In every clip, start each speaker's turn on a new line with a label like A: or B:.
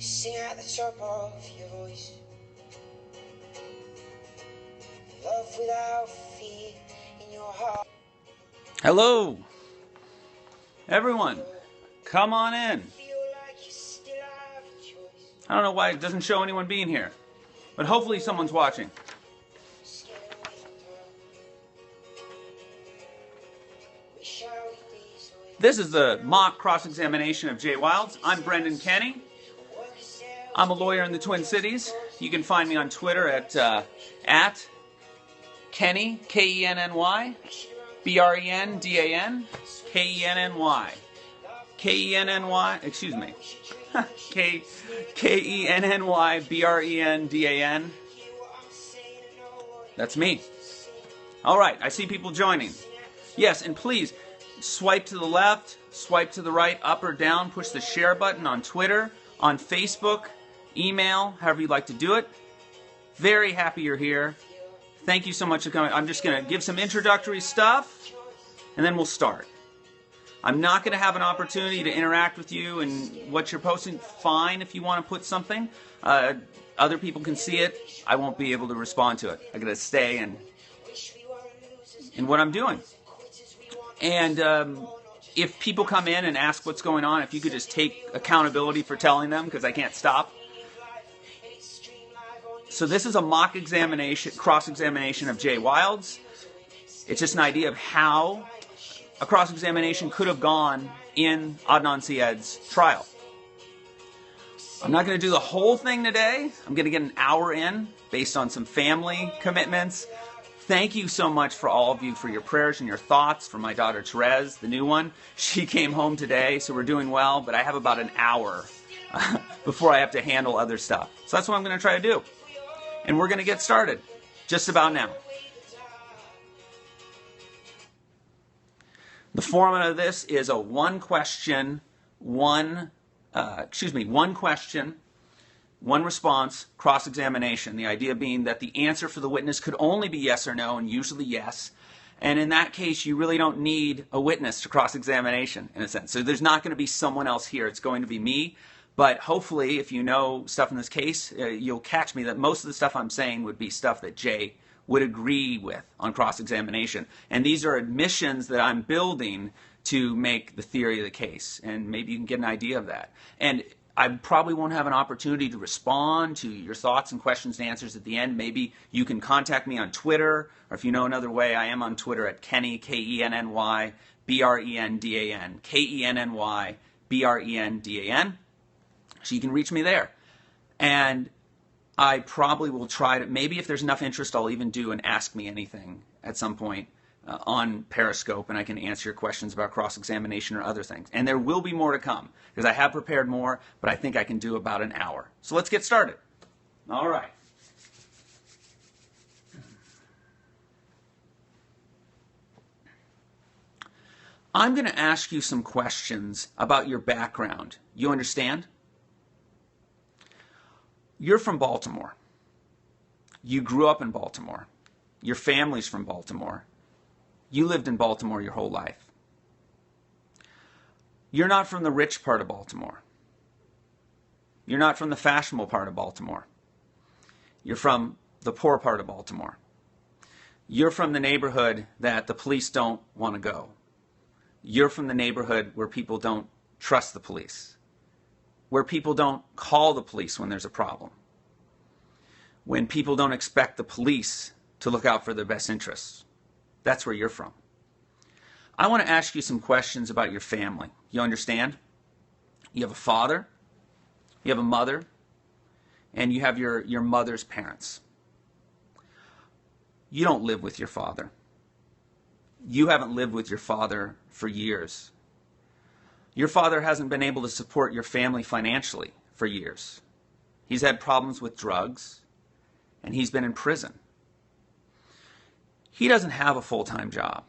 A: Sing at the top of your voice. Love without fear in your heart.
B: Hello, everyone. Come on in.
A: Feel like you still have a choice.
B: I don't know why it doesn't show anyone being here, but hopefully someone's watching.
A: Scared away from dark. Wish I would be so
B: This is the mock cross-examination of Jay Wilds. I'm Brendan Kenny. I'm a lawyer in the Twin Cities. You can find me on Twitter at Kenny, Kenny, Brendan, Kenny, Kenny, excuse me, Kenny, Brendan. That's me. All right, I see people joining. Yes, and please, swipe to the left, swipe to the right, up or down, push the share button on Twitter, on Facebook, email, however you'd like to do it. Very happy you're here. Thank you so much for coming. I'm just going to give some introductory stuff, and then we'll start. I'm not going to have an opportunity to interact with you and what you're posting. Fine if you want to put something. Other people can see it. I won't be able to respond to it. I got to stay in what I'm doing. And if people come in and ask what's going on, if you could just take accountability for telling them, because I can't stop. So this is a mock examination, cross-examination of Jay Wilds. It's just an idea of how a cross-examination could have gone in Adnan Syed's trial. I'm not going to do the whole thing today. I'm going to get an hour in based on some family commitments. Thank you so much for all of you for your prayers and your thoughts for my daughter Therese, the new one. She came home today, so we're doing well, but I have about an hour before I have to handle other stuff. So that's what I'm going to try to do. And we're going to get started just about now. The format of this is a one question, one response, cross-examination. The idea being that the answer for the witness could only be yes or no, and usually yes. And in that case, you really don't need a witness to cross-examination, in a sense. So there's not going to be someone else here. It's going to be me. But hopefully, if you know stuff in this case, you'll catch me that most of the stuff I'm saying would be stuff that Jay would agree with on cross-examination. And these are admissions that I'm building to make the theory of the case. And maybe you can get an idea of that. And I probably won't have an opportunity to respond to your thoughts and questions and answers at the end. Maybe you can contact me on Twitter, or if you know another way, I am on Twitter at Kenny, Kenny, Brendan, Kenny, Brendan. So you can reach me there. And I probably will try to, maybe if there's enough interest, I'll even do an Ask Me Anything at some point on Periscope, and I can answer your questions about cross-examination or other things. And there will be more to come, because I have prepared more, but I think I can do about an hour. So let's get started. All right. I'm going to ask you some questions about your background. You understand? You're from Baltimore. You grew up in Baltimore. Your family's from Baltimore. You lived in Baltimore your whole life. You're not from the rich part of Baltimore. You're not from the fashionable part of Baltimore. You're from the poor part of Baltimore. You're from the neighborhood that the police don't want to go. You're from the neighborhood where people don't trust the police, where people don't call the police when there's a problem, when people don't expect the police to look out for their best interests. That's where you're from. I want to ask you some questions about your family. You understand? You have a father, you have a mother, and you have your mother's parents. You don't live with your father. You haven't lived with your father for years. Your father hasn't been able to support your family financially for years. He's had problems with drugs, and he's been in prison. He doesn't have a full-time job.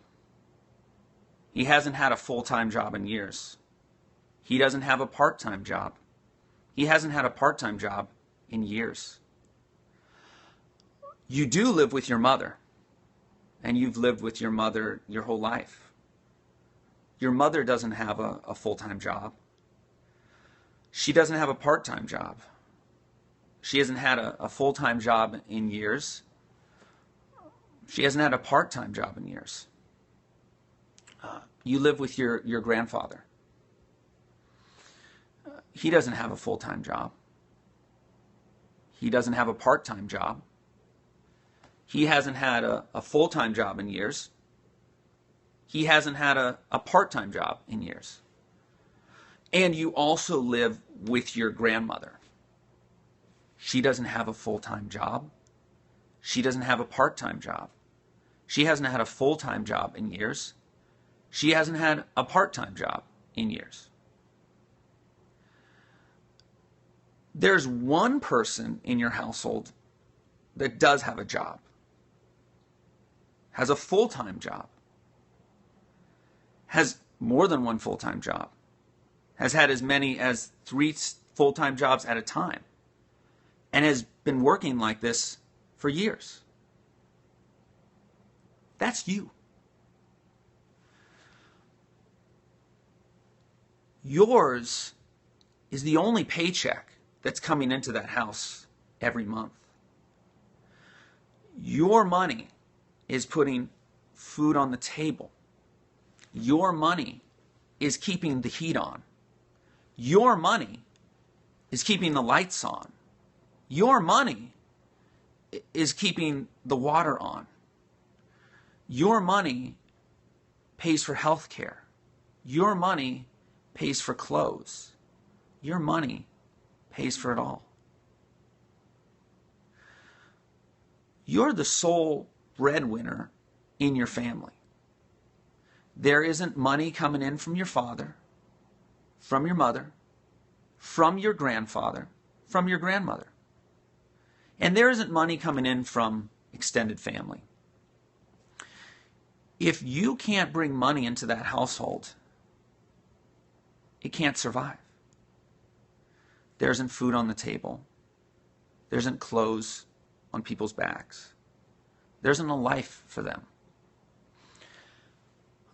B: He hasn't had a full-time job in years. He doesn't have a part-time job. He hasn't had a part-time job in years. You do live with your mother, and you've lived with your mother your whole life. Your mother doesn't have a full-time job. She doesn't have a part-time job. She hasn't had a full-time job in years. She hasn't had a part-time job in years. You live with your grandfather. He doesn't have a full-time job. He doesn't have a part-time job. He hasn't had a full-time job in years. He hasn't had a part-time job in years. And you also live with your grandmother. She doesn't have a full-time job. She doesn't have a part-time job. She hasn't had a full-time job in years. She hasn't had a part-time job in years. There's one person in your household that does have a job, has a full-time job, has more than one full-time job, has had as many as 3 full-time jobs at a time, and has been working like this for years. That's you. Yours is the only paycheck that's coming into that house every month. Your money is putting food on the table. Your money is keeping the heat on. Your money is keeping the lights on. Your money is keeping the water on. Your money pays for health care. Your money pays for clothes. Your money pays for it all. You're the sole breadwinner in your family. There isn't money coming in from your father, from your mother, from your grandfather, from your grandmother. And there isn't money coming in from extended family. If you can't bring money into that household, it can't survive. There isn't food on the table. There isn't clothes on people's backs. There isn't a life for them.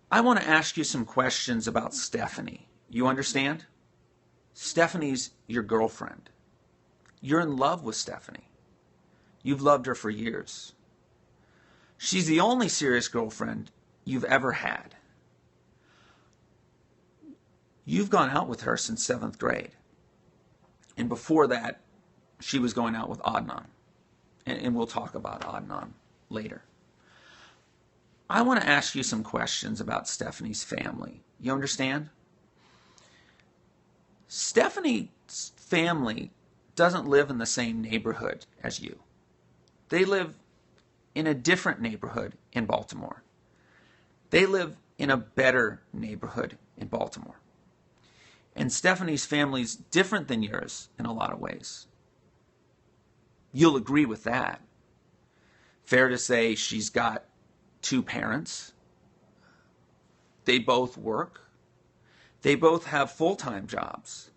B: I want to ask you some questions about Stephanie. You understand? Stephanie's your girlfriend. You're in love with Stephanie. You've loved her for years. She's the only serious girlfriend you've ever had. You've gone out with her since 7th grade. And before that, she was going out with Adnan. And we'll talk about Adnan later. I want to ask you some questions about Stephanie's family. You understand? Stephanie's family doesn't live in the same neighborhood as you. They live in a different neighborhood in Baltimore. They live in a better neighborhood in Baltimore. And Stephanie's family's different than yours in a lot of ways. You'll agree with that. Fair to say she's got 2 parents. They both work. They both have full-time jobs.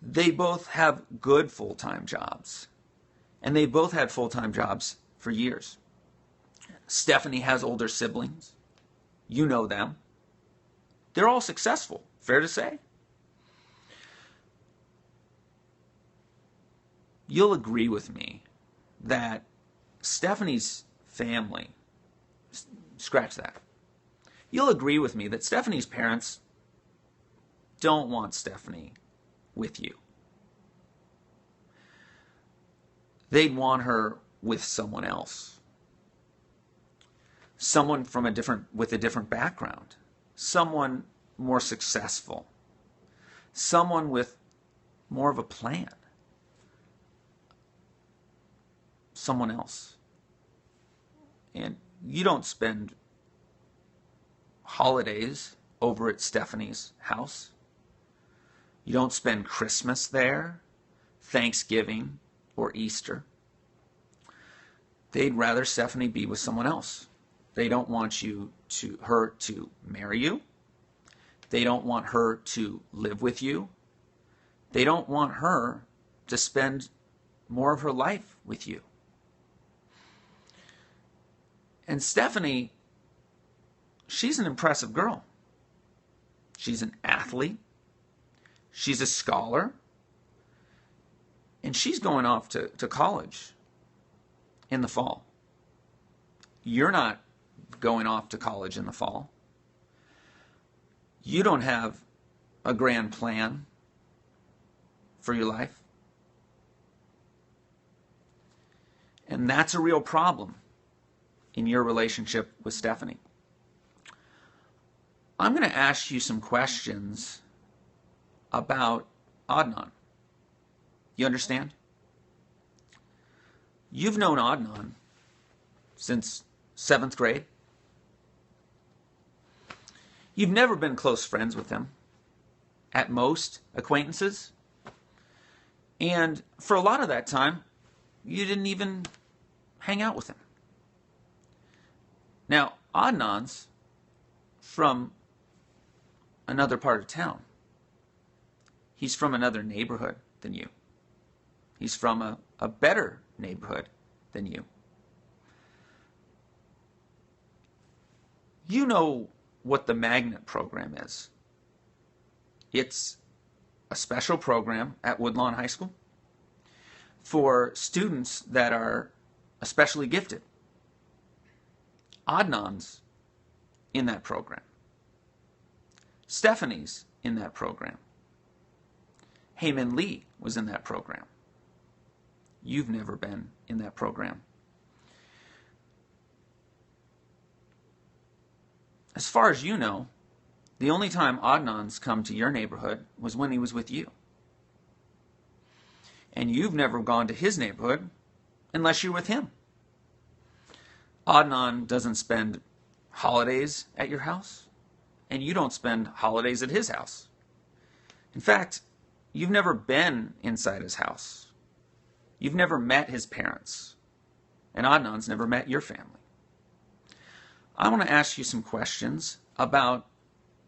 B: They both have good full-time jobs. And they both had full-time jobs for years. Stephanie has older siblings. You know them. They're all successful. Fair to say? You'll agree with me that Stephanie's family, scratch that. You'll agree with me that Stephanie's parents don't want Stephanie with you. They'd want her with someone else. Someone with a different background. Someone more successful. Someone with more of a plan. Someone else. And you don't spend holidays over at Stephanie's house. You don't spend Christmas there, Thanksgiving, or Easter. They'd rather Stephanie be with someone else. They don't want her to marry you. They don't want her to live with you. They don't want her to spend more of her life with you. And Stephanie, she's an impressive girl. She's an athlete. She's a scholar. And she's going off to college in the fall. You're not going off to college in the fall. You don't have a grand plan for your life. And that's a real problem in your relationship with Stephanie. I'm going to ask you some questions about Adnan. You understand? You've known Adnan since 7th grade. You've never been close friends with him. At most, acquaintances. And for a lot of that time, you didn't even hang out with him. Now, Adnan's from another part of town. He's from another neighborhood than you. He's from a better neighborhood than you. You know what the magnet program is. It's a special program at Woodlawn High School for students that are especially gifted. Adnan's in that program. Stephanie's in that program. Heyman Lee was in that program. You've never been in that program. As far as you know, the only time Adnan's come to your neighborhood was when he was with you. And you've never gone to his neighborhood unless you're with him. Adnan doesn't spend holidays at your house, and you don't spend holidays at his house. In fact, you've never been inside his house. You've never met his parents, and Adnan's never met your family. I want to ask you some questions about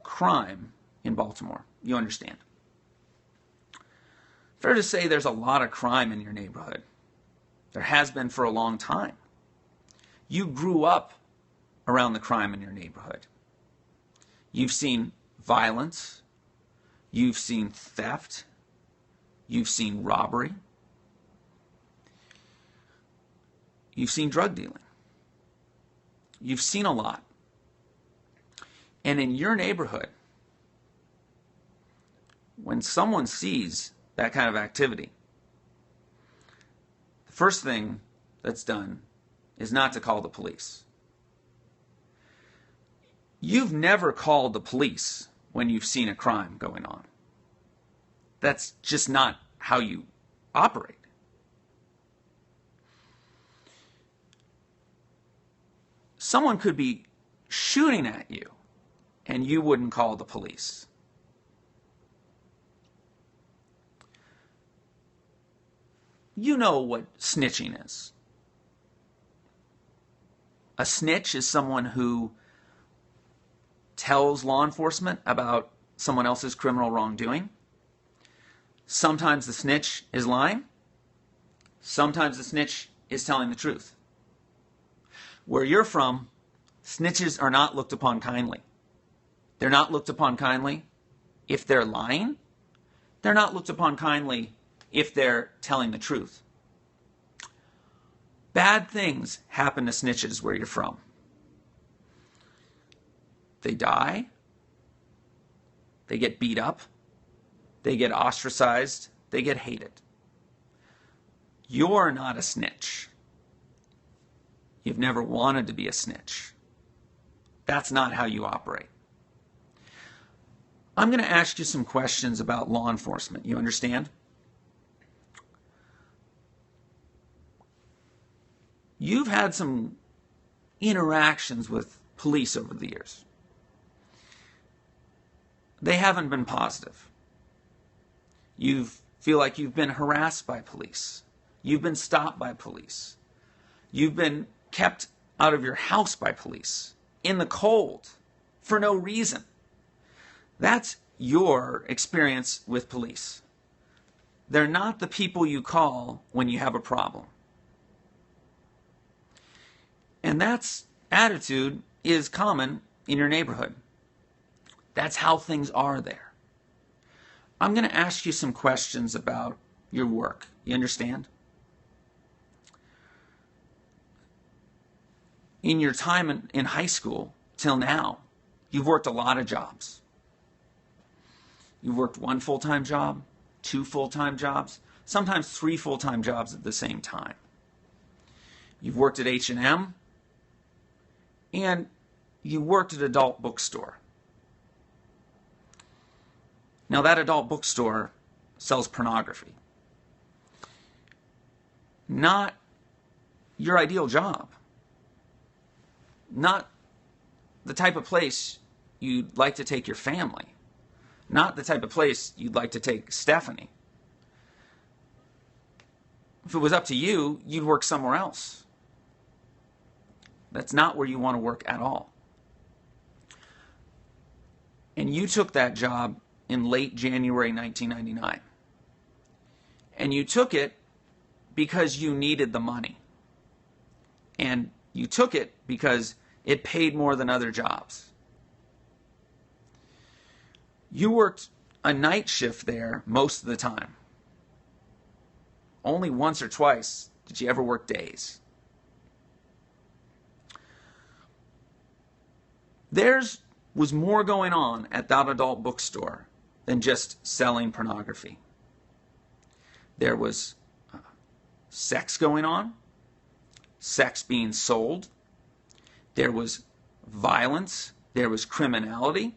B: crime in Baltimore. You understand? Fair to say there's a lot of crime in your neighborhood. There has been for a long time. You grew up around the crime in your neighborhood. You've seen violence. You've seen theft. You've seen robbery. You've seen drug dealing. You've seen a lot. And in your neighborhood, when someone sees that kind of activity, the first thing that's done is not to call the police. You've never called the police when you've seen a crime going on. That's just not how you operate. Someone could be shooting at you and you wouldn't call the police. You know what snitching is. A snitch is someone who tells law enforcement about someone else's criminal wrongdoing. Sometimes the snitch is lying. Sometimes the snitch is telling the truth. Where you're from, snitches are not looked upon kindly. They're not looked upon kindly if they're lying. They're not looked upon kindly if they're telling the truth. Bad things happen to snitches where you're from. They die. They get beat up. They get ostracized. They get hated. You're not a snitch. You've never wanted to be a snitch. That's not how you operate. I'm going to ask you some questions about law enforcement. You understand? You've had some interactions with police over the years. They haven't been positive. You feel like you've been harassed by police. You've been stopped by police. You've been kept out of your house by police in the cold for no reason. That's your experience with police. They're not the people you call when you have a problem. And that attitude is common in your neighborhood. That's how things are there. I'm going to ask you some questions about your work. You understand? In your time in high school till now, you've worked a lot of jobs. You've worked one full-time job, two full-time jobs, sometimes three full-time jobs at the same time. You've worked at H&M, and you worked at adult bookstore. Now that adult bookstore sells pornography. Not your ideal job. Not the type of place you'd like to take your family. Not the type of place you'd like to take Stephanie. If it was up to you, you'd work somewhere else. That's not where you want to work at all. And you took that job in late January 1999. And you took it because you needed the money. And you took it because it paid more than other jobs. You worked a night shift there most of the time. Only once or twice did you ever work days. There was more going on at that adult bookstore than just selling pornography. There was sex going on, sex being sold. There was violence. There was criminality.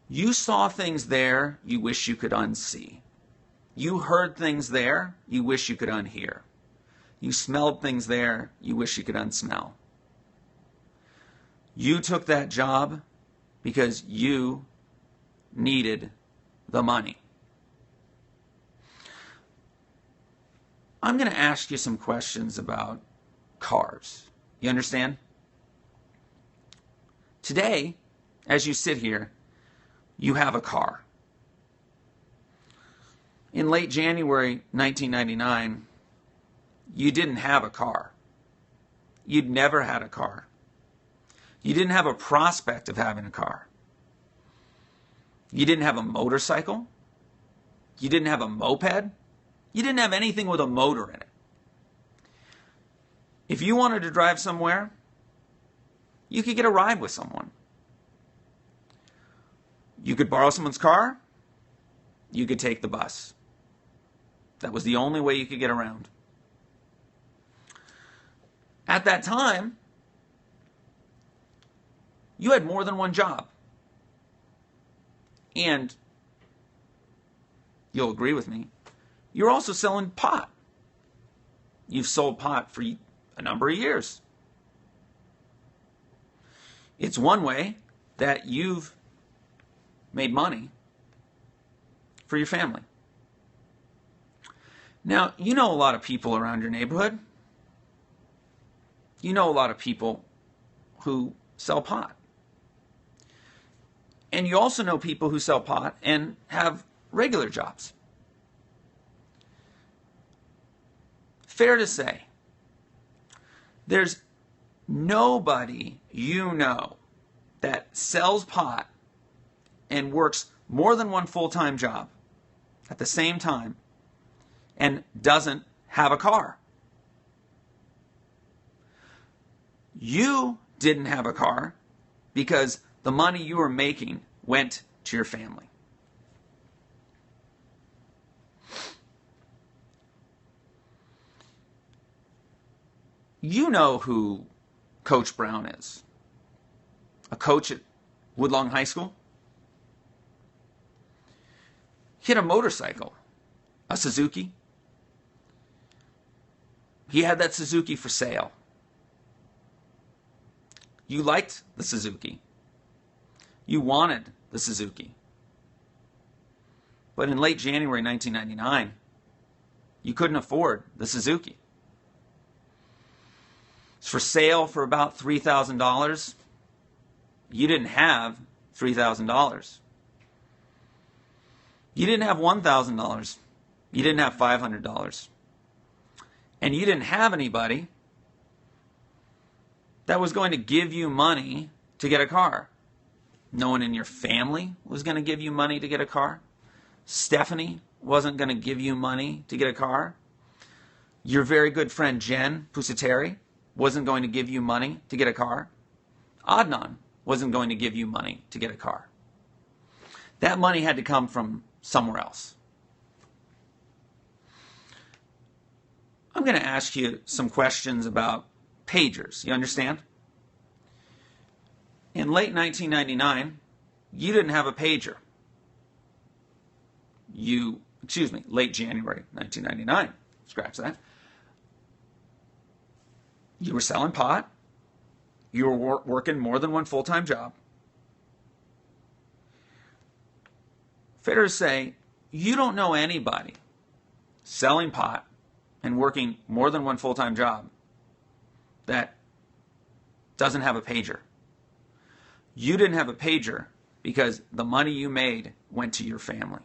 B: You saw things there you wish you could unsee. You heard things there you wish you could unhear. You smelled things there you wish you could unsmell. You took that job because you needed the money. I'm going to ask you some questions about cars. You understand? Today, as you sit here, you have a car. In late January 1999, you didn't have a car. You'd never had a car. You didn't have a prospect of having a car. You didn't have a motorcycle. You didn't have a moped. You didn't have anything with a motor in it. If you wanted to drive somewhere, you could get a ride with someone. You could borrow someone's car. You could take the bus. That was the only way you could get around. At that time, you had more than one job. And you'll agree with me, you're also selling pot. You've sold pot for a number of years. It's one way that you've made money for your family. Now, you know a lot of people around your neighborhood. You know a lot of people who sell pot. And you also know people who sell pot and have regular jobs. Fair to say, there's nobody you know that sells pot and works more than one full-time job at the same time and doesn't have a car. You didn't have a car because the money you were making went to your family. You know who Coach Brown is. A coach at Woodlawn High School. He had a motorcycle, a Suzuki. He had that Suzuki for sale. You liked the Suzuki. You wanted the Suzuki. But in late January 1999, you couldn't afford the Suzuki. It's for sale for about $3,000. You didn't have $3,000. You didn't have $1,000. You didn't have $500. And you didn't have anybody that was going to give you money to get a car. No one in your family was going to give you money to get a car. Stephanie wasn't going to give you money to get a car. Your very good friend Jen Pusateri wasn't going to give you money to get a car. Adnan wasn't going to give you money to get a car. That money had to come from somewhere else. I'm going to ask you some questions about pagers. You understand? In late 1999, you didn't have a pager. Late January 1999. Scratch that. You were selling pot. You were working more than one full-time job. Fair to say, you don't know anybody selling pot and working more than one full-time job that doesn't have a pager. You didn't have a pager because the money you made went to your family.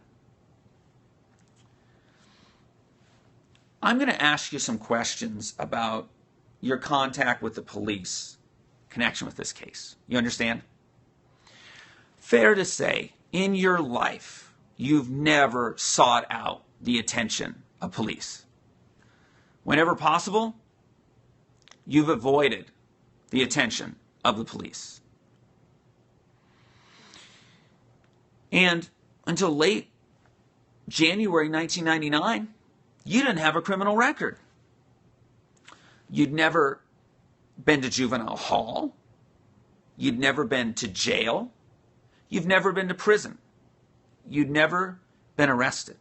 B: I'm going to ask you some questions about your contact with the police in connection with this case. You understand? Fair to say, in your life, you've never sought out the attention of police. Whenever possible, you've avoided the attention of the police. And until late January 1999, you didn't have a criminal record. You'd never been to juvenile hall. You'd never been to jail. You've never been to prison. You'd never been arrested.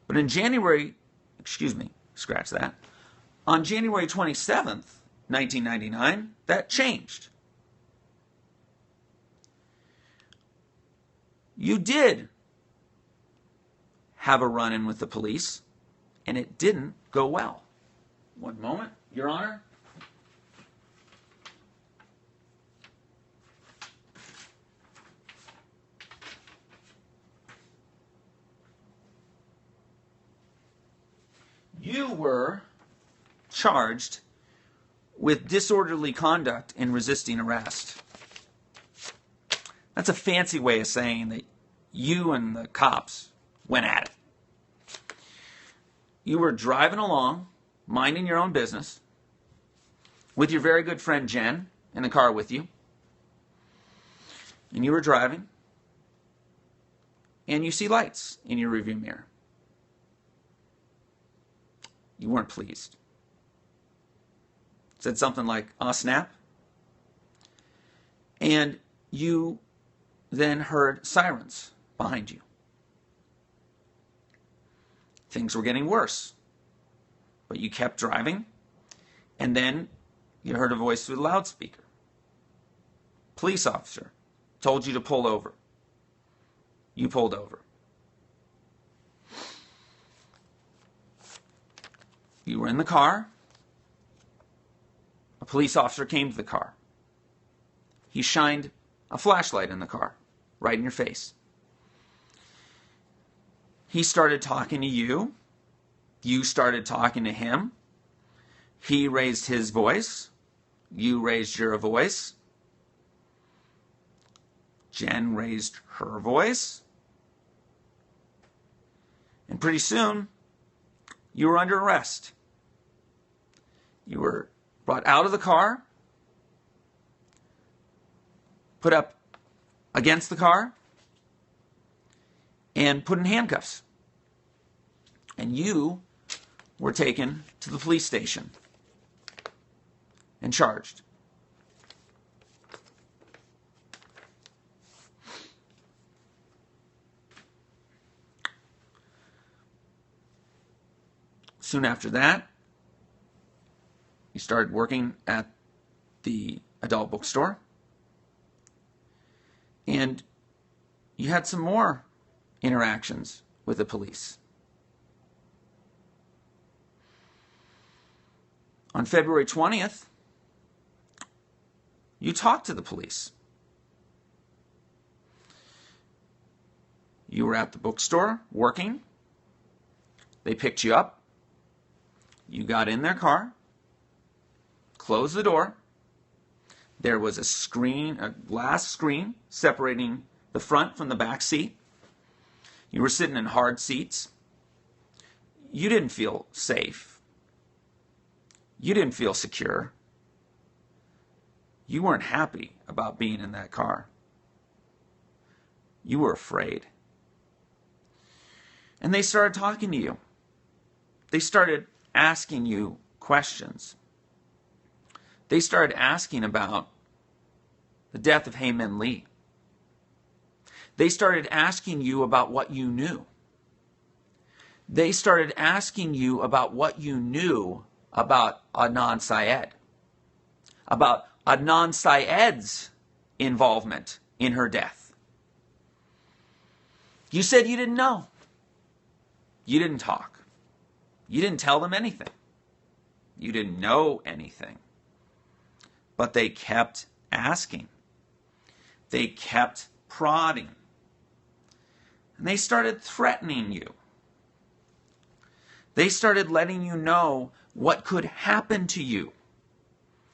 B: But on January 27th, 1999, that changed. You did have a run-in with the police, and it didn't go well. One moment, Your Honor. You were charged with disorderly conduct in resisting arrest. That's a fancy way of saying that you and the cops went at it. You were driving along, minding your own business, with your very good friend Jen in the car with you. And you were driving, and you see lights in your rearview mirror. You weren't pleased. Said something like, "Aw, snap." And you then heard sirens behind you. Things were getting worse. But you kept driving, and then you heard a voice through the loudspeaker. Police officer told you to pull over. You pulled over. You were in the car. A police officer came to the car. He shined a flashlight in the car, right in your face. He started talking to you. You started talking to him. He raised his voice. You raised your voice. Jen raised her voice. And pretty soon, you were under arrest. You were brought out of the car, put up against the car, and put in handcuffs. And you were taken to the police station and charged. Soon after that, you started working at the adult bookstore, and you had some more interactions with the police. On February 20th, you talked to the police. You were at the bookstore working. They picked you up. You got in their car, closed the door. There was a screen, a glass screen, separating the front from the back seat. You were sitting in hard seats. You didn't feel safe. You didn't feel secure. You weren't happy about being in that car. You were afraid. And they started talking to you. They started asking you questions. They started asking about the death of Hae Min Lee. They started asking you about what you knew. They started asking you about what you knew about Adnan Syed, about Adnan Syed's involvement in her death. You said you didn't know. You didn't talk. You didn't tell them anything. You didn't know anything. But they kept asking. They kept prodding. And they started threatening you. They started letting you know what could happen to you.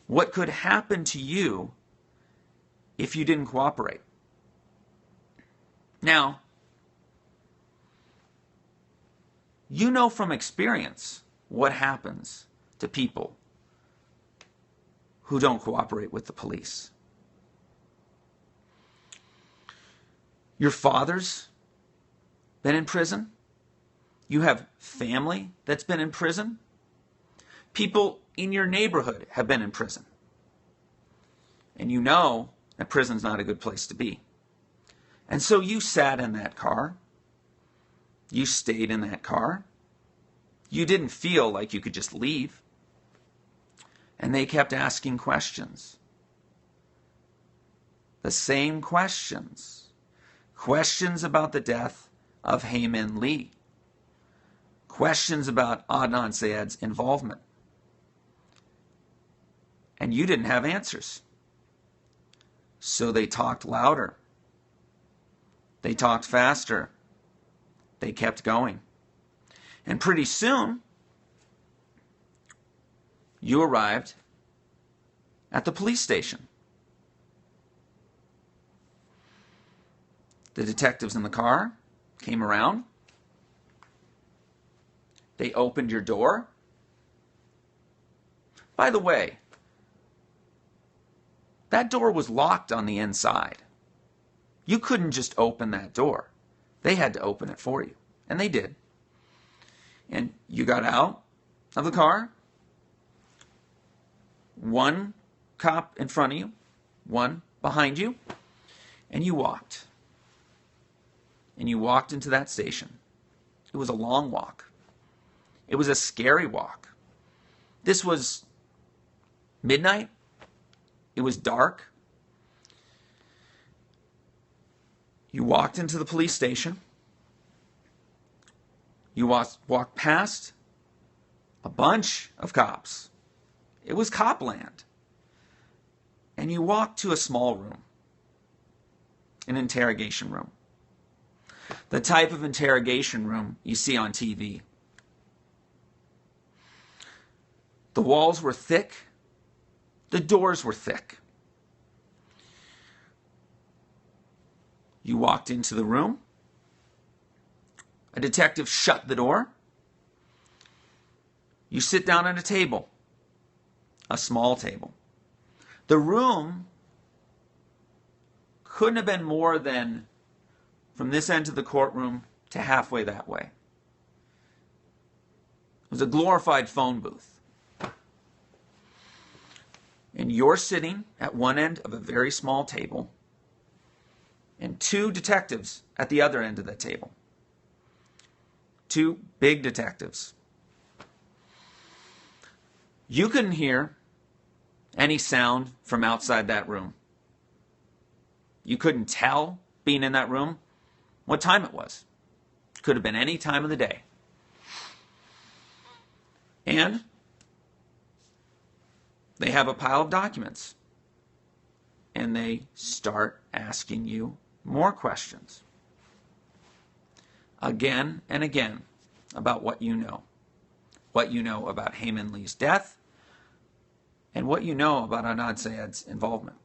B: What could happen to you if you didn't cooperate. Now, you know from experience what happens to people who don't cooperate with the police. Your father's been in prison. You have family that's been in prison. People in your neighborhood have been in prison. And you know that prison's not a good place to be. And so you sat in that car. You stayed in that car. You didn't feel like you could just leave. And they kept asking questions. The same questions. Questions about the death of Hae Min Lee. Questions about Adnan Syed's involvement. And you didn't have answers. So they talked louder. They talked faster. They kept going. And pretty soon, you arrived at the police station. The detectives in the car came around. They opened your door. By the way, that door was locked on the inside. You couldn't just open that door. They had to open it for you. And they did. And you got out of the car. One cop in front of you, one behind you, and you walked. And you walked into that station. It was a long walk. It was a scary walk. This was midnight. It was dark. You walked into the police station. You walked past a bunch of cops. It was copland. And you walked to a small room, an interrogation room. The type of interrogation room you see on TV. The walls were thick. The doors were thick. You walked into the room. A detective shut the door. You sit down at a table, a small table. The room couldn't have been more than from this end of the courtroom to halfway that way. It was a glorified phone booth. And you're sitting at one end of a very small table, and two detectives at the other end of the table. Two big detectives. You couldn't hear any sound from outside that room. You couldn't tell, being in that room, what time it was. Could have been any time of the day. And they have a pile of documents. And they start asking you more questions. Again and again about what you know. What you know about Hae Min Lee's death and what you know about Adnan Syed's involvement.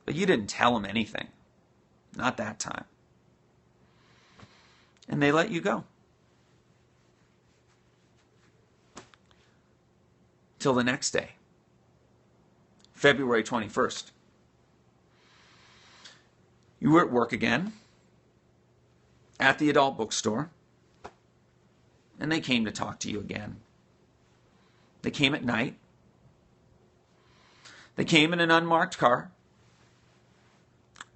B: But you didn't tell him anything. Not that time. And they let you go. Till the next day, February 21st. You were at work again, at the adult bookstore, and they came to talk to you again. They came at night. They came in an unmarked car,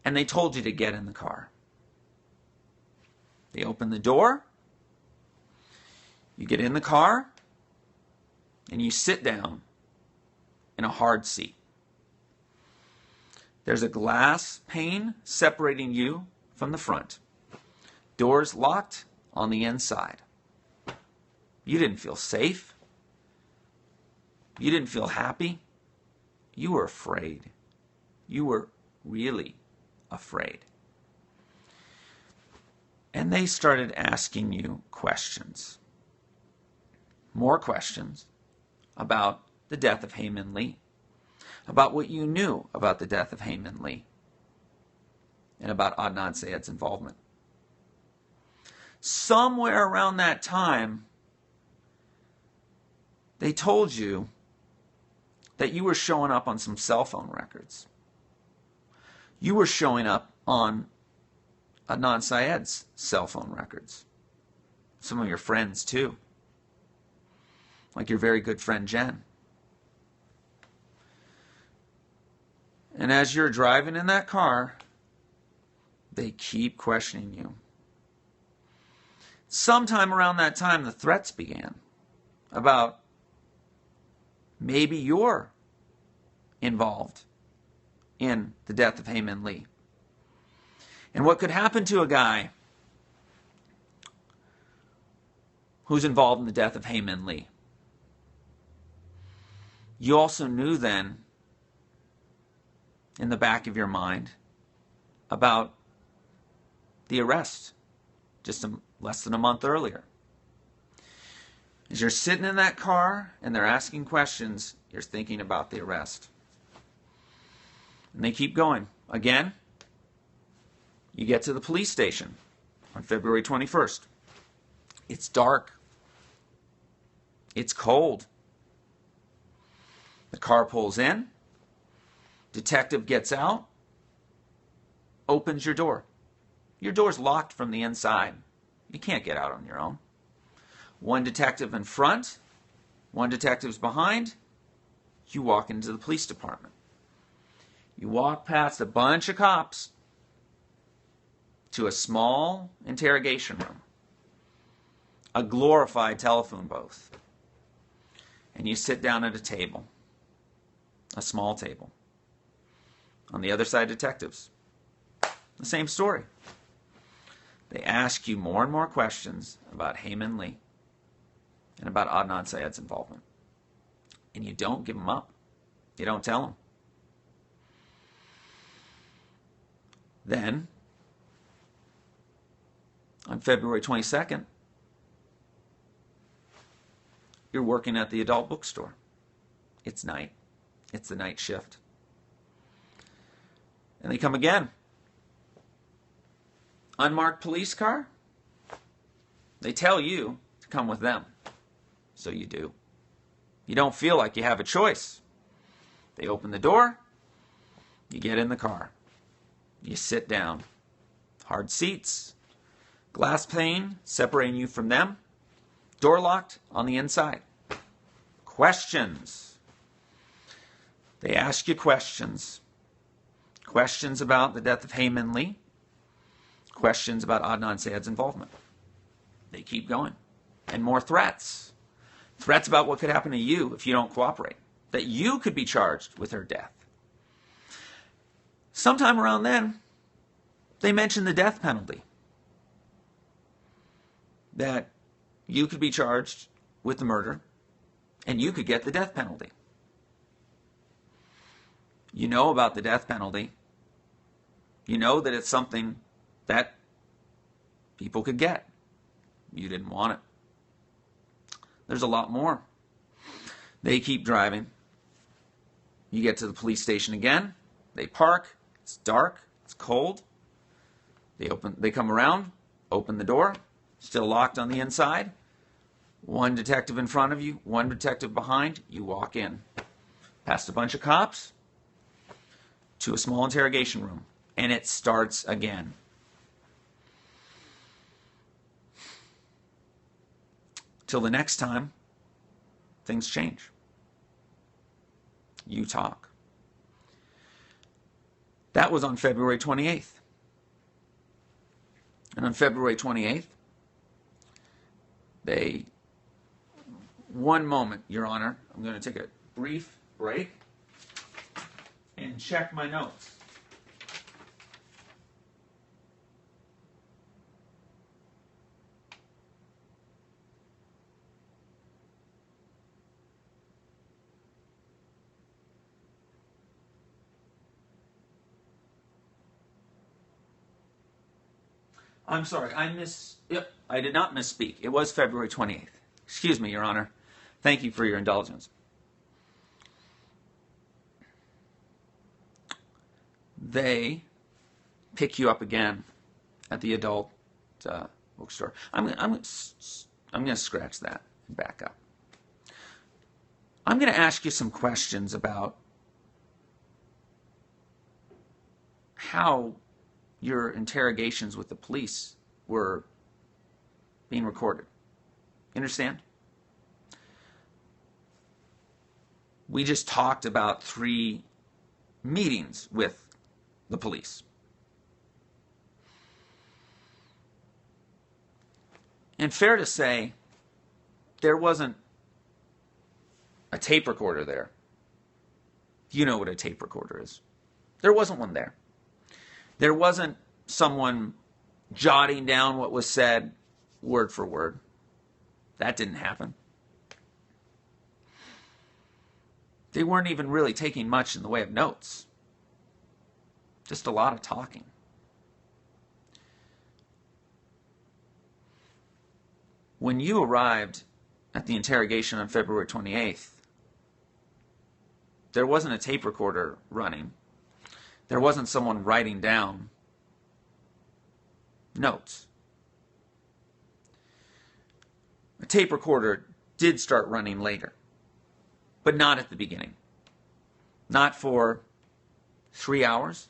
B: and they told you to get in the car. They opened the door, you get in the car, and you sit down in a hard seat. There's a glass pane separating you from the front. Doors locked on the inside. You didn't feel safe. You didn't feel happy. You were afraid. You were really afraid. And they started asking you questions. More questions about the death of Hae Min Lee, about what you knew about the death of Hae Min Lee, and about Adnan Syed's involvement. Somewhere around that time, they told you that you were showing up on some cell phone records. You were showing up on Adnan Syed's cell phone records. Some of your friends, too. Like your very good friend, Jen. And as you're driving in that car, they keep questioning you. Sometime around that time, the threats began about maybe you're involved in the death of Hae Min Lee. And what could happen to a guy who's involved in the death of Hae Min Lee? You also knew then, in the back of your mind, about the arrest just less than a month earlier. As you're sitting in that car and they're asking questions, you're thinking about the arrest. And they keep going. Again, you get to the police station on February 21st. It's dark. It's cold. The car pulls in. Detective gets out. Opens your door. Your door's locked from the inside. You can't get out on your own. One detective in front. One detective's behind. You walk into the police department. You walk past a bunch of cops to a small interrogation room. A glorified telephone booth. And you sit down at a table. A small table. On the other side, detectives. The same story. They ask you more and more questions about Hae Min Lee and about Adnan Syed's involvement. And you don't give them up. You don't tell them. Then, on February 22nd, you're working at the adult bookstore. It's night. It's the night shift. And they come again. Unmarked police car. They tell you to come with them. So you do. You don't feel like you have a choice. They open the door. You get in the car. You sit down. Hard seats. Glass pane separating you from them. Door locked on the inside. Questions. They ask you questions. Questions about the death of Hae Min Lee. Questions about Adnan Syed's involvement. They keep going. And more threats. Threats about what could happen to you if you don't cooperate. That you could be charged with her death. Sometime around then, they mention the death penalty. That you could be charged with the murder and you could get the death penalty. You know about the death penalty. You know that it's something that people could get. You didn't want it. There's a lot more. They keep driving. You get to the police station again. They park. It's dark. It's cold. They come around, open the door, still locked on the inside. One detective in front of you, one detective behind. You walk in, past a bunch of cops, to a small interrogation room, and it starts again. Till the next time, things change. You talk. That was on February 28th. And on February 28th, one moment, Your Honor, I'm going to take a brief break and check my notes. I'm sorry, I did not misspeak. It was February 28th. Excuse me, Your Honor. Thank you for your indulgence. They pick you up again at the adult bookstore. I'm going to scratch that and back up. I'm going to ask you some questions about how your interrogations with the police were being recorded. You understand? We just talked about 3 meetings with the police. And fair to say, there wasn't a tape recorder there. You know what a tape recorder is. There wasn't one there. There wasn't someone jotting down what was said word for word. That didn't happen. They weren't even really taking much in the way of notes. Just a lot of talking. When you arrived at the interrogation on February 28th, there wasn't a tape recorder running. There wasn't someone writing down notes. A tape recorder did start running later, but not at the beginning. Not for 3 hours.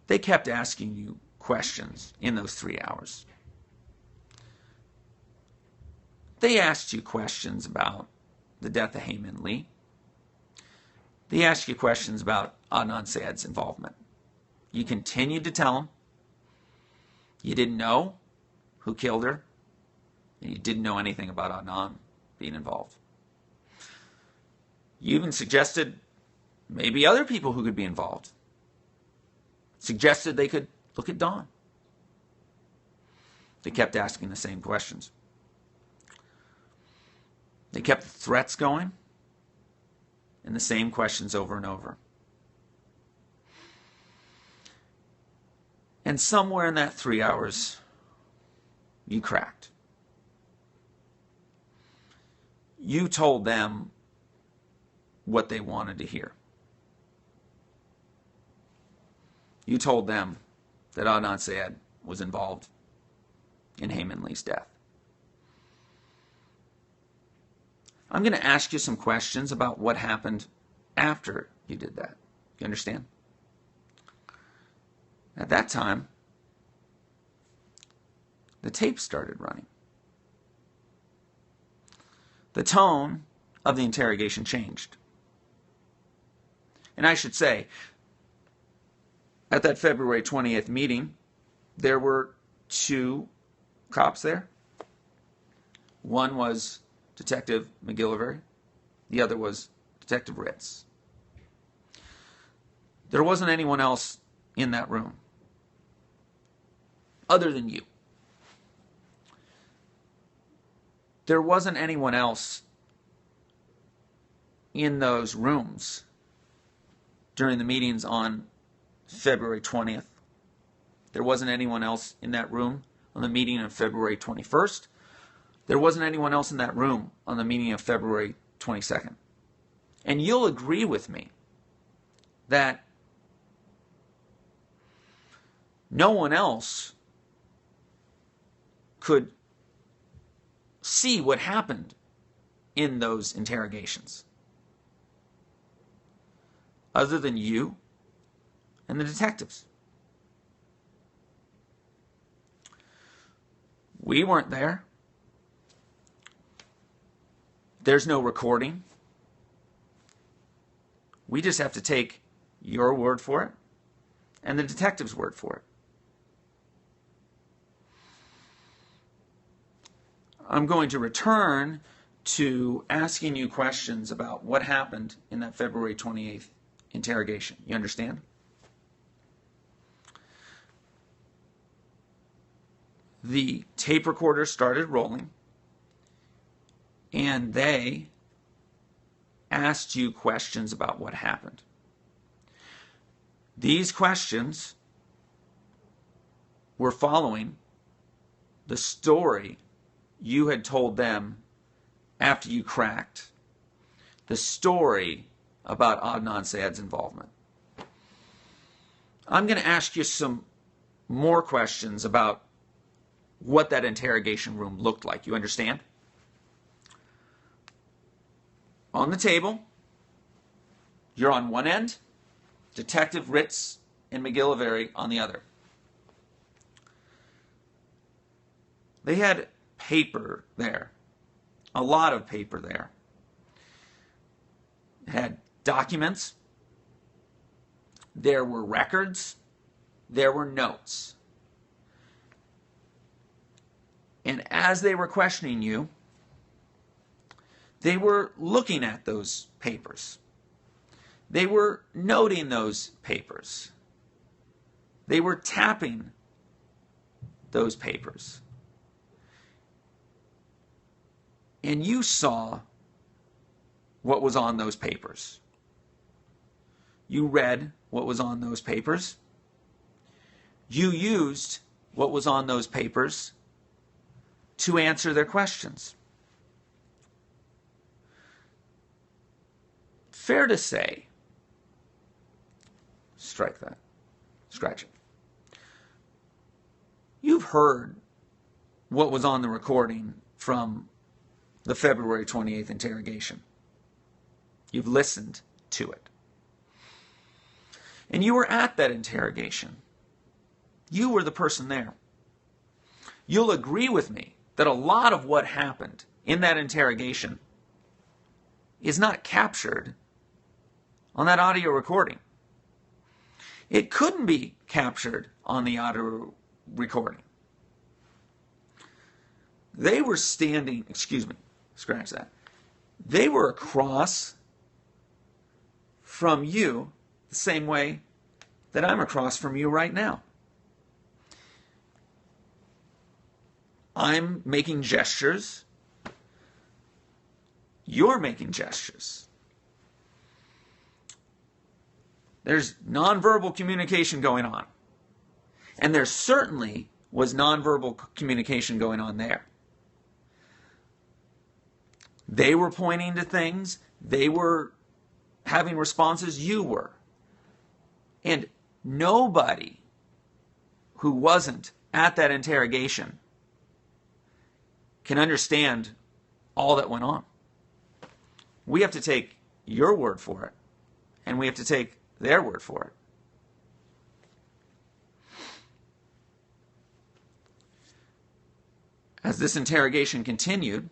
B: They kept asking you questions in those 3 hours. They asked you questions about the death of Heyman Lee. They asked you questions about Adnan Syed's involvement. You continued to tell them you didn't know who killed her, and you didn't know anything about Adnan being involved. You even suggested maybe other people who could be involved. Suggested they could look at Dawn. They kept asking the same questions. They kept the threats going and the same questions over and over. And somewhere in that 3 hours, you cracked. You told them what they wanted to hear. You told them that Adnan Syed was involved in Heyman Lee's death. I'm going to ask you some questions about what happened after you did that. You understand? At that time, the tape started running. The tone of the interrogation changed. And I should say, at that February 20th meeting, there were 2 cops there. One was Detective McGillivray. The other was Detective Ritz. There wasn't anyone else in that room other than you. There wasn't anyone else in those rooms during the meetings on February 20th There wasn't anyone else in that room on the meeting of February 21st. There wasn't anyone else in that room on the meeting of February 22nd. And you'll agree with me that no one else could see what happened in those interrogations other than you and the detectives. We weren't there. There's no recording. We just have to take your word for it and the detective's word for it. I'm going to return to asking you questions about what happened in that February 28th interrogation. You understand? The tape recorder started rolling, and they asked you questions about what happened. These questions were following the story you had told them after you cracked, the story about Adnan Syed's involvement. I'm going to ask you some more questions about what that interrogation room looked like. You understand? On the table, you're on one end, Detective Ritz and McGillivray on the other. They had paper there, a lot of paper there. It had documents, there were records, there were notes. And as they were questioning you, they were looking at those papers. They were noting those papers. They were tapping those papers. And you saw what was on those papers. You read what was on those papers. You used what was on those papers to answer their questions. Fair to say, strike that, scratch it. You've heard what was on the recording from the February 28th interrogation. You've listened to it. And you were at that interrogation. You were the person there. You'll agree with me that a lot of what happened in that interrogation is not captured on that audio recording. It couldn't be captured on the audio recording. They were standing, scratch that. They were across from you the same way that I'm across from you right now. I'm making gestures. You're making gestures. There's nonverbal communication going on. And there certainly was nonverbal communication going on there. They were pointing to things. They were having responses. You were. And nobody who wasn't at that interrogation can understand all that went on. We have to take your word for it, and we have to take their word for it. As this interrogation continued,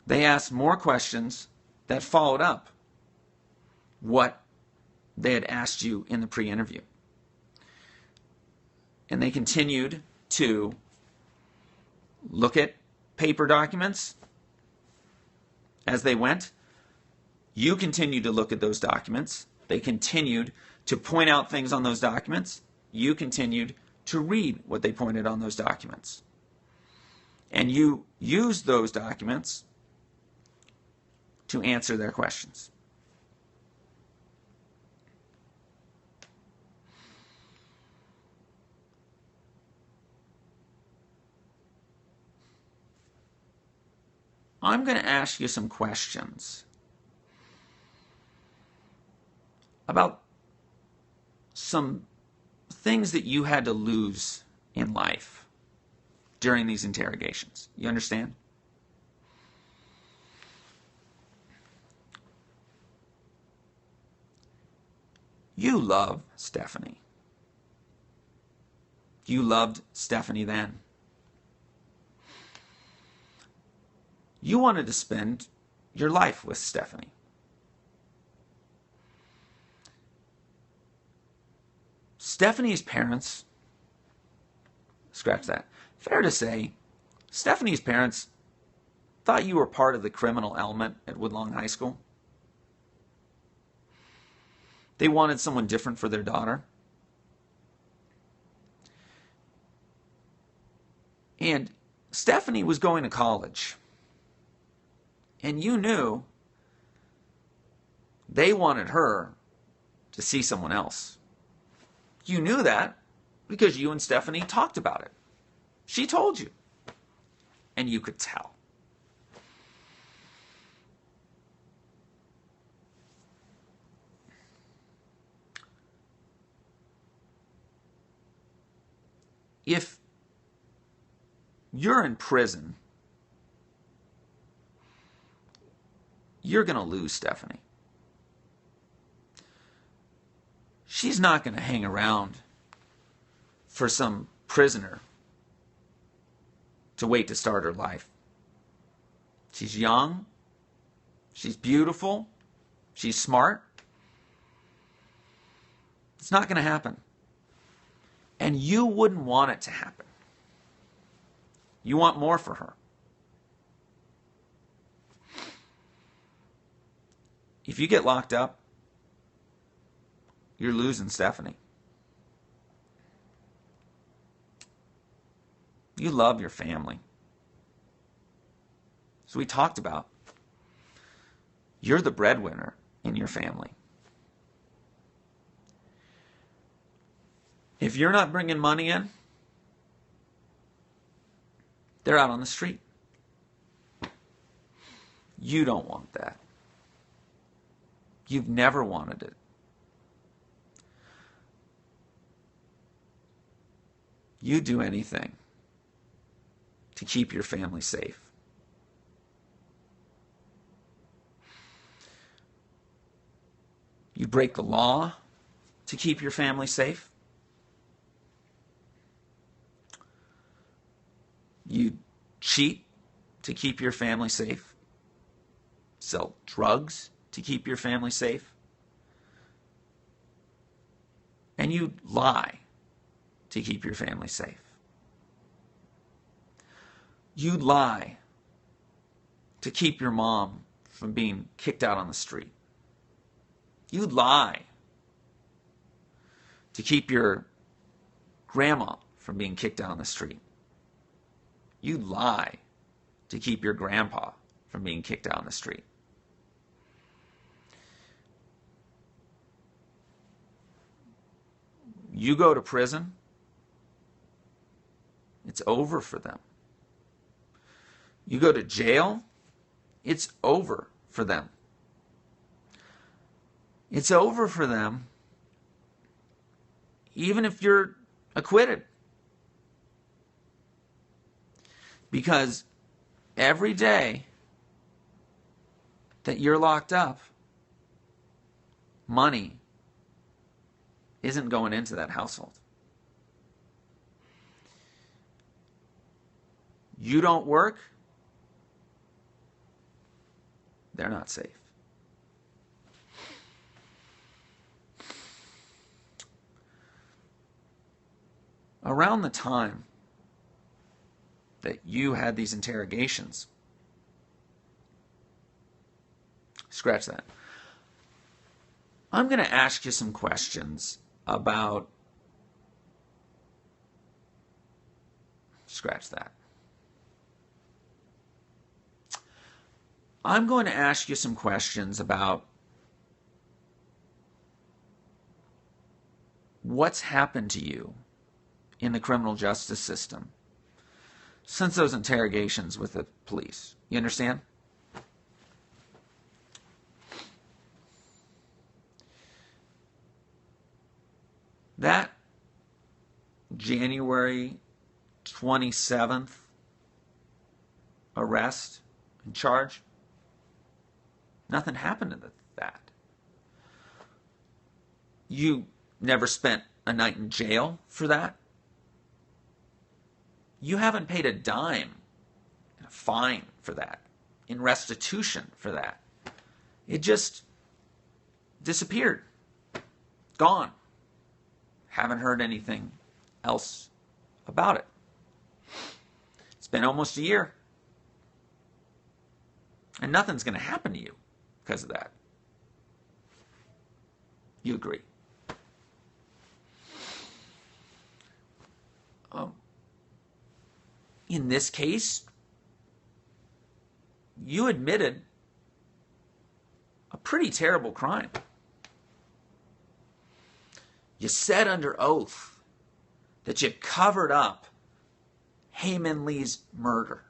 B: they asked more questions that followed up what they had asked you in the pre-interview. And they continued to look at paper documents as they went. You continued to look at those documents. They continued to point out things on those documents. You continued to read what they pointed on those documents. And you used those documents to answer their questions. I'm going to ask you some questions about some things that you had to lose in life during these interrogations. You understand? You love Stephanie. You loved Stephanie then. You wanted to spend your life with Stephanie. Stephanie's parents, scratch that. Fair to say, Stephanie's parents thought you were part of the criminal element at Woodlawn High School. They wanted someone different for their daughter. And Stephanie was going to college. And you knew they wanted her to see someone else. You knew that because you and Stephanie talked about it. She told you. And you could tell. If you're in prison, you're going to lose Stephanie. She's not going to hang around for some prisoner to wait to start her life. She's young. She's beautiful. She's smart. It's not going to happen. And you wouldn't want it to happen. You want more for her. If you get locked up, you're losing Stephanie. You love your family. As we talked about, you're the breadwinner in your family. If you're not bringing money in, they're out on the street. You don't want that. You've never wanted it. You do anything to keep your family safe. You break the law to keep your family safe. You cheat to keep your family safe. Sell drugs to keep your family safe. And you lie to keep your family safe. You lie to keep your mom from being kicked out on the street. You lie to keep your grandma from being kicked out on the street. You lie to keep your grandpa from being kicked out on the street. You go to prison, it's over for them. You go to jail, it's over for them. It's over for them even if you're acquitted. Because every day that you're locked up, money isn't going into that household. You don't work, they're not safe. Around the time that you had these interrogations, scratch that. I'm going to ask you some questions about, scratch that. I'm going to ask you some questions about what's happened to you in the criminal justice system since those interrogations with the police. You understand? That January 27th arrest and charge, nothing happened to that. You never spent a night in jail for that. You haven't paid a dime in a fine for that, in restitution for that. It just disappeared. Gone. Haven't heard anything else about it. It's been almost a year. And nothing's going to happen to you because of that. You agree? In this case, you admitted a pretty terrible crime. You said under oath that you covered up Hae-Min Lee's murder,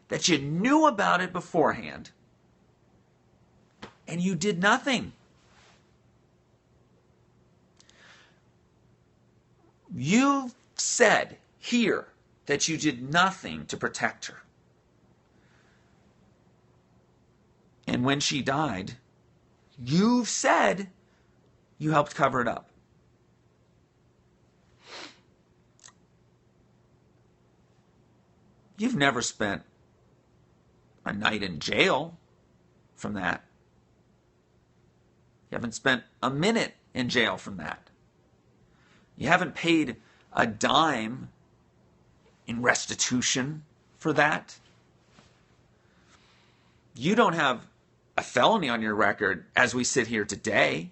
B: that you knew about it beforehand, and you did nothing. You said here that you did nothing to protect her. And when she died, you've said you helped cover it up. You've never spent a night in jail from that. You haven't spent a minute in jail from that. You haven't paid a dime in restitution for that. You don't have a felony on your record as we sit here today.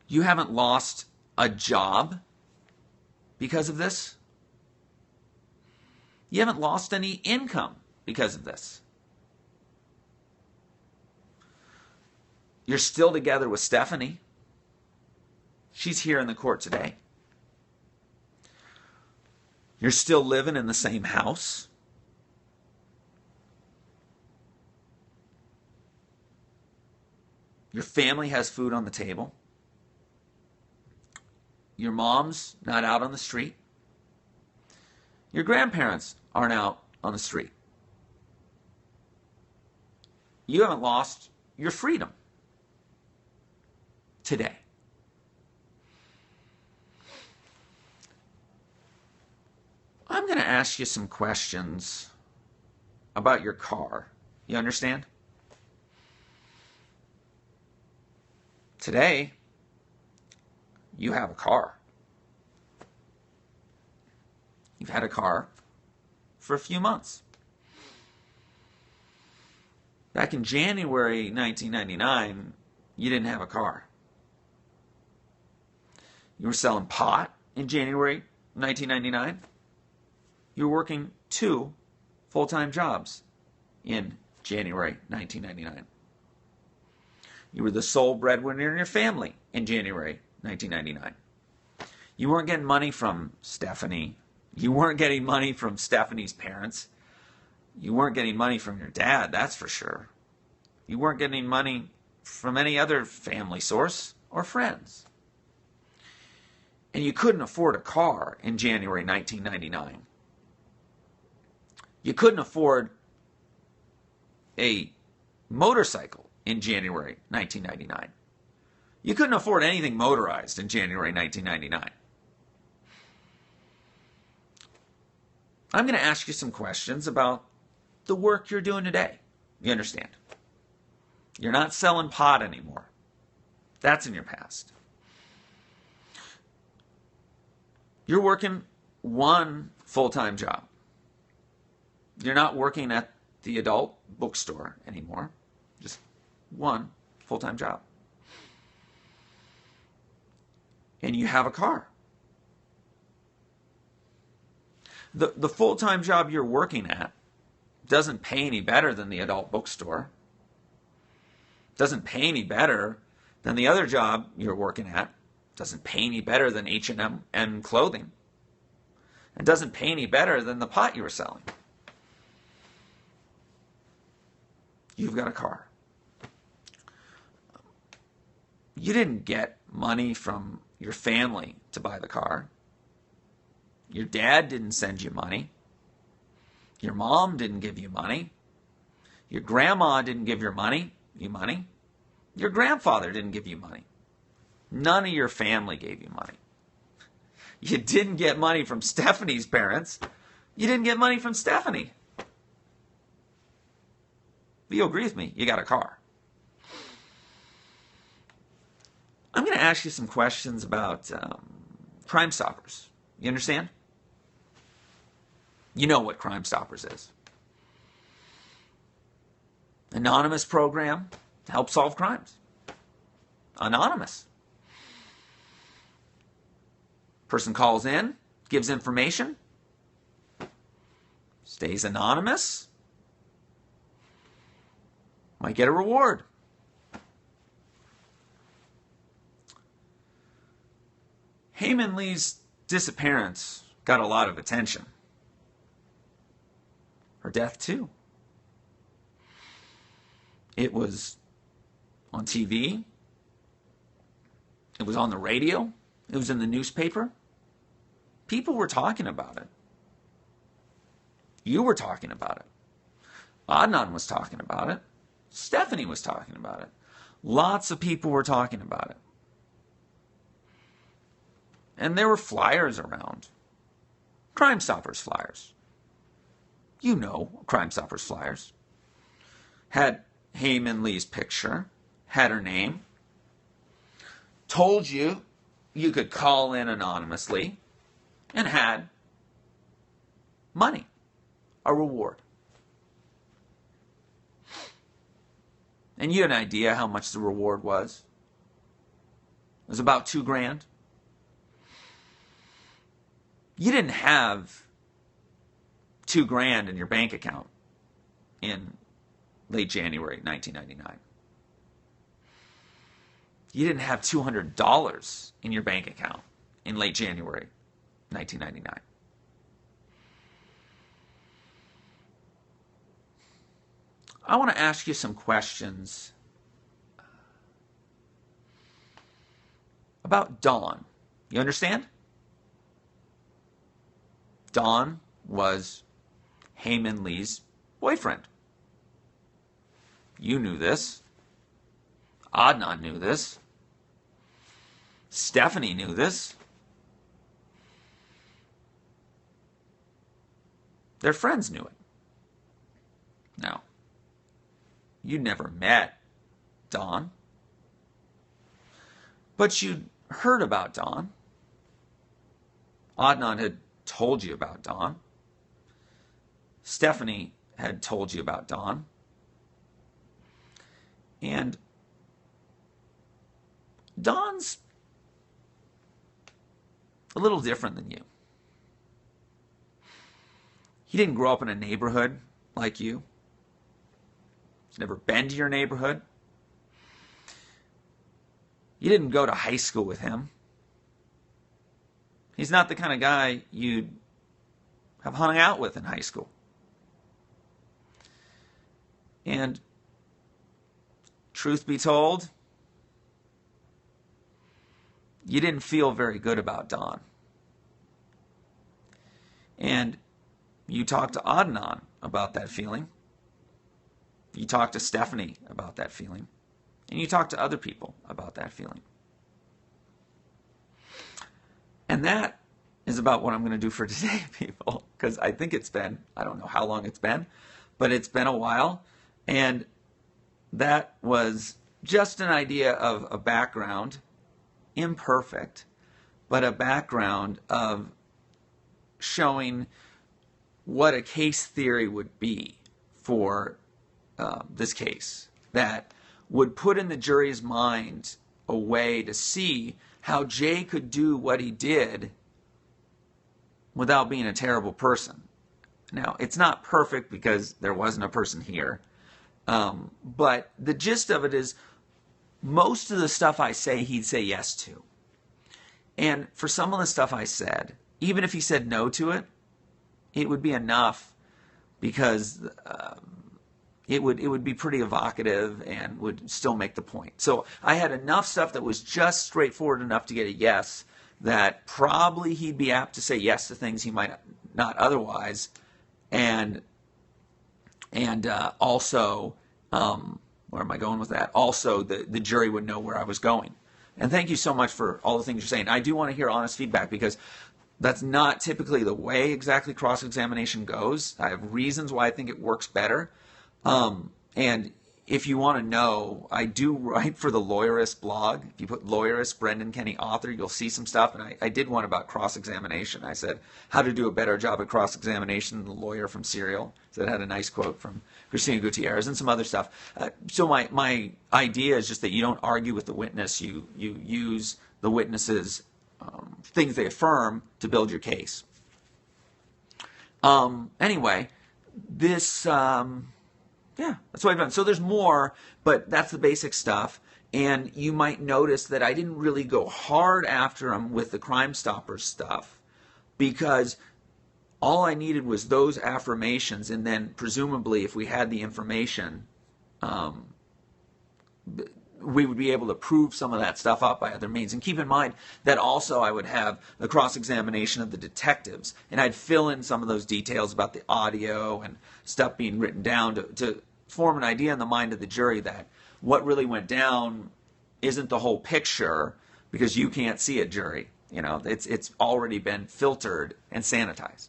B: You haven't lost a job because of this. You haven't lost any income because of this. You're still together with Stephanie. She's here in the court today. You're still living in the same house. Your family has food on the table. Your mom's not out on the street. Your grandparents aren't out on the street. You haven't lost your freedom today. I'm going to ask you some questions about your car. You understand? Today, you have a car. You've had a car for a few months. Back in January 1999, you didn't have a car. You were selling pot in January 1999. You were working 2 full-time jobs in January 1999. You were the sole breadwinner in your family in January 1999. You weren't getting money from Stephanie. You weren't getting money from Stephanie's parents. You weren't getting money from your dad, that's for sure. You weren't getting money from any other family source or friends. And you couldn't afford a car in January 1999. You couldn't afford a motorcycle in January 1999. You couldn't afford anything motorized in January 1999. I'm going to ask you some questions about the work you're doing today. You understand? You're not selling pot anymore. That's in your past. You're working 1 full-time job. You're not working at the adult bookstore anymore. Just 1 full-time job. And you have a car. The full-time job you're working at doesn't pay any better than the adult bookstore. Doesn't pay any better than the other job you're working at. Doesn't pay any better than H&M and clothing. And doesn't pay any better than the pot you were selling. You've got a car. You didn't get money from your family to buy the car. Your dad didn't send you money. Your mom didn't give you money. Your grandma didn't give you money. Your grandfather didn't give you money. None of your family gave you money. You didn't get money from Stephanie's parents. You didn't get money from Stephanie. But you'll agree with me, you got a car. I'm going to ask you some questions about Crime Stoppers. You understand? You know what Crime Stoppers is. Anonymous program to help solve crimes. Anonymous. Person calls in, gives information, stays anonymous, might get a reward. Heyman Lee's disappearance got a lot of attention. Her death, too. It was on TV. It was on the radio. It was in the newspaper. People were talking about it. You were talking about it. Adnan was talking about it. Stephanie was talking about it. Lots of people were talking about it. And there were flyers around. Crime Stoppers flyers. You know Crime Stoppers flyers. Had Heyman Lee's picture. Had her name. Told you you could call in anonymously. And had money. A reward. And you had an idea how much the reward was. It was about $2,000. You didn't have $2,000 in your bank account in late January 1999. You didn't have $200 in your bank account in late January 1999. I want to ask you some questions about Dawn. You understand? Dawn was Heyman Lee's boyfriend. You knew this. Adnan knew this. Stephanie knew this. Their friends knew it. Now, you never met Dawn, but you'd heard about Dawn. Adnan had told you about Dawn. Stephanie had told you about Dawn. And Dawn's a little different than you. He didn't grow up in a neighborhood like you. He's never been to your neighborhood. You didn't go to high school with him. He's not the kind of guy you'd have hung out with in high school. And truth be told, you didn't feel very good about Dawn. And you talked to Adnan about that feeling. You talked to Stephanie about that feeling. And you talked to other people about that feeling. And that is about what I'm going to do for today, people. Because I think it's been, I don't know how long it's been, but it's been a while. And that was just an idea of a background, imperfect, but a background of showing what a case theory would be for this case that would put in the jury's mind a way to see how Jay could do what he did without being a terrible person. Now, it's not perfect because there wasn't a person here, but the gist of it is most of the stuff I say, he'd say yes to. And for some of the stuff I said, even if he said no to it, it would be enough because it would be pretty evocative and would still make the point. So I had enough stuff that was just straightforward enough to get a yes, that probably he'd be apt to say yes to things he might not otherwise, and also, where am I going with that? Also, the jury would know where I was going. And thank you so much for all the things you're saying. I do want to hear honest feedback, because that's not typically the way exactly cross-examination goes. I have reasons why I think it works better. And if you want to know, I do write for the Lawyerist blog. If you put Lawyerist, Brendan Kenny author, you'll see some stuff. And I did one about cross-examination. I said, how to do a better job at cross-examination, the lawyer from Serial. So it had a nice quote from Cristina Gutierrez and some other stuff. So my idea is just that you don't argue with the witness. You use the witness's things they affirm to build your case. Anyway, this... yeah, that's what I've done. So there's more, but that's the basic stuff. And you might notice that I didn't really go hard after them with the Crime Stoppers stuff, because all I needed was those affirmations, and then presumably if we had the information, we would be able to prove some of that stuff up by other means. And keep in mind that also I would have the cross-examination of the detectives, and I'd fill in some of those details about the audio and stuff being written down to form an idea in the mind of the jury that what really went down isn't the whole picture, because you can't see it, jury. You know, it's already been filtered and sanitized.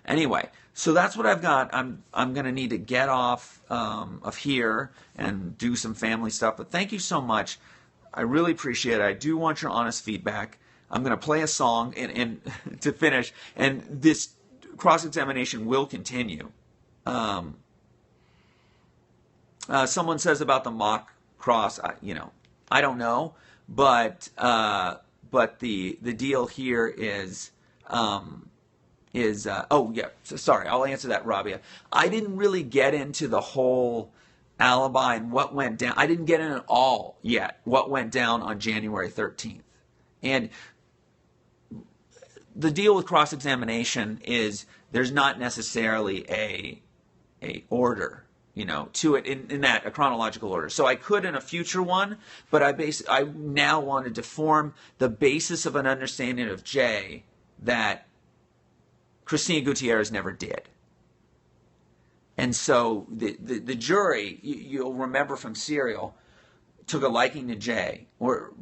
B: Anyway, so that's what I've got. I'm going to need to get off of here and do some family stuff. But thank you so much. I really appreciate it. I do want your honest feedback. I'm going to play a song and to finish, and this cross-examination will continue. Someone says about the mock cross, I don't know, but the deal here is oh yeah, sorry, I'll answer that, Rabia. I didn't really get into the whole alibi and what went down. I didn't get in at all yet what went down on January 13th. And the deal with cross-examination is there's not necessarily a order, to it in that a chronological order. So I could in a future one, but I now wanted to form the basis of an understanding of Jay that Cristina Gutierrez never did. And so the jury, you'll remember from Serial, took a liking to Jay, or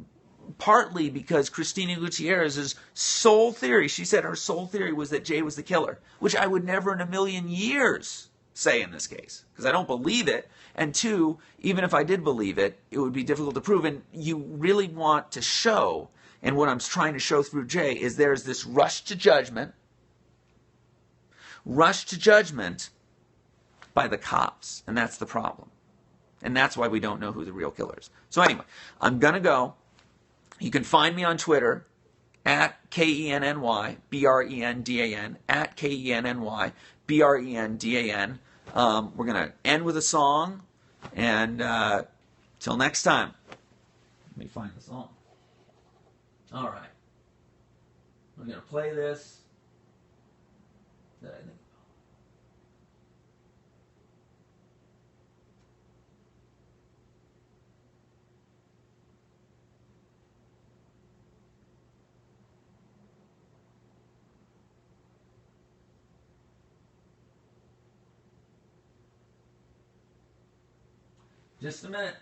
B: partly because Cristina Gutierrez's sole theory, she said her sole theory was that Jay was the killer, which I would never in a million years say in this case, because I don't believe it. And two, even if I did believe it, it would be difficult to prove. And you really want to show, and what I'm trying to show through Jay, is there's this rush to judgment by the cops, and that's the problem. And that's why we don't know who the real killer is. So anyway, I'm going to go. You can find me on Twitter at KENNY, BRENDAN, at KENNY, BRENDAN. We're going to end with a song, and till next time. Let me find the song. All right. I'm going to play this. That I think. Just a minute.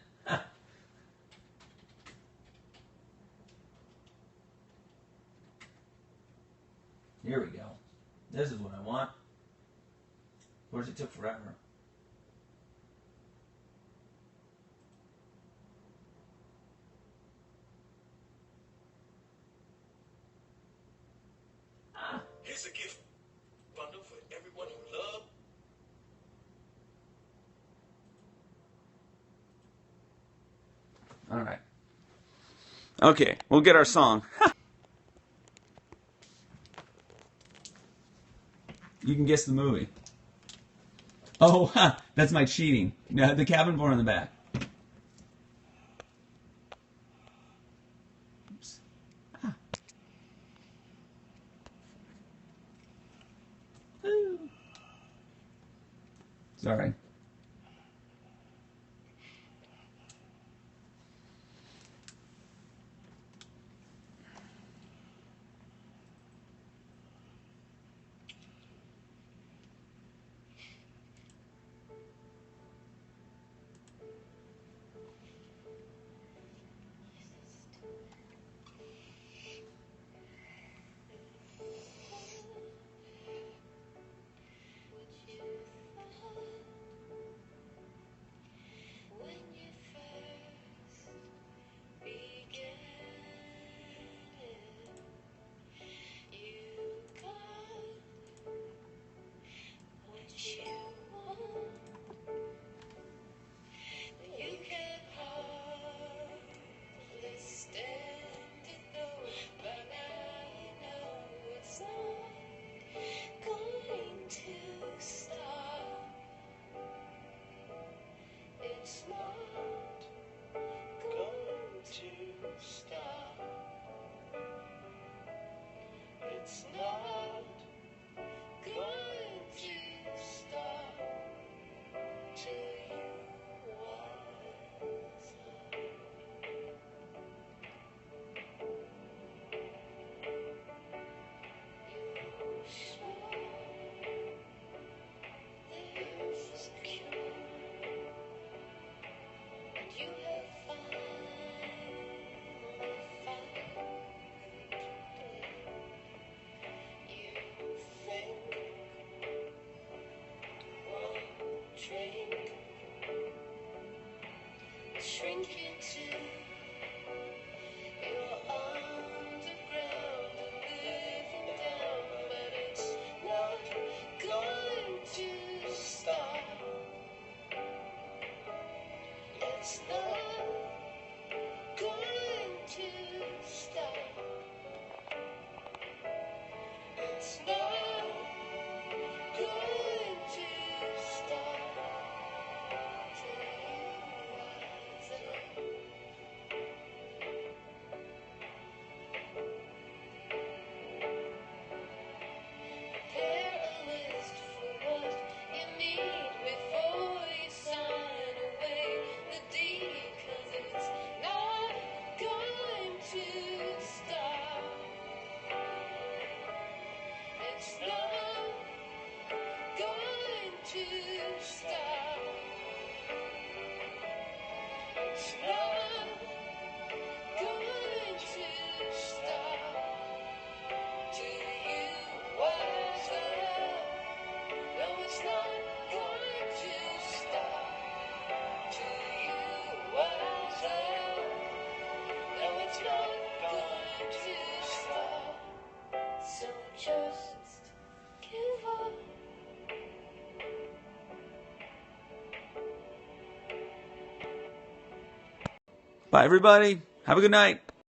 B: Here we go. This is what I want. Of course, it took forever.
C: Here's a gift bundle for everyone who loved.
B: All right. Okay, we'll get our song. You can guess the movie. Oh, that's my cheating. The cabin boy on the back. Oops. Sorry.
A: It's not going to stop till you wise up. You're sure there's a cure, and you have finally found it. You think one drink shrink you to your underground living down, but it's not going to stop. It's not going to stop. It's not going to stop till you wise up. Prepare a list for what you need before you sign away the deed, 'cause it's not going to stop. It's not going to stop. It's not going to stop till you wise up. No, it's not going to stop till you wise up. No, it's not going to stop. So just give up.
B: Bye, everybody. Have a good night.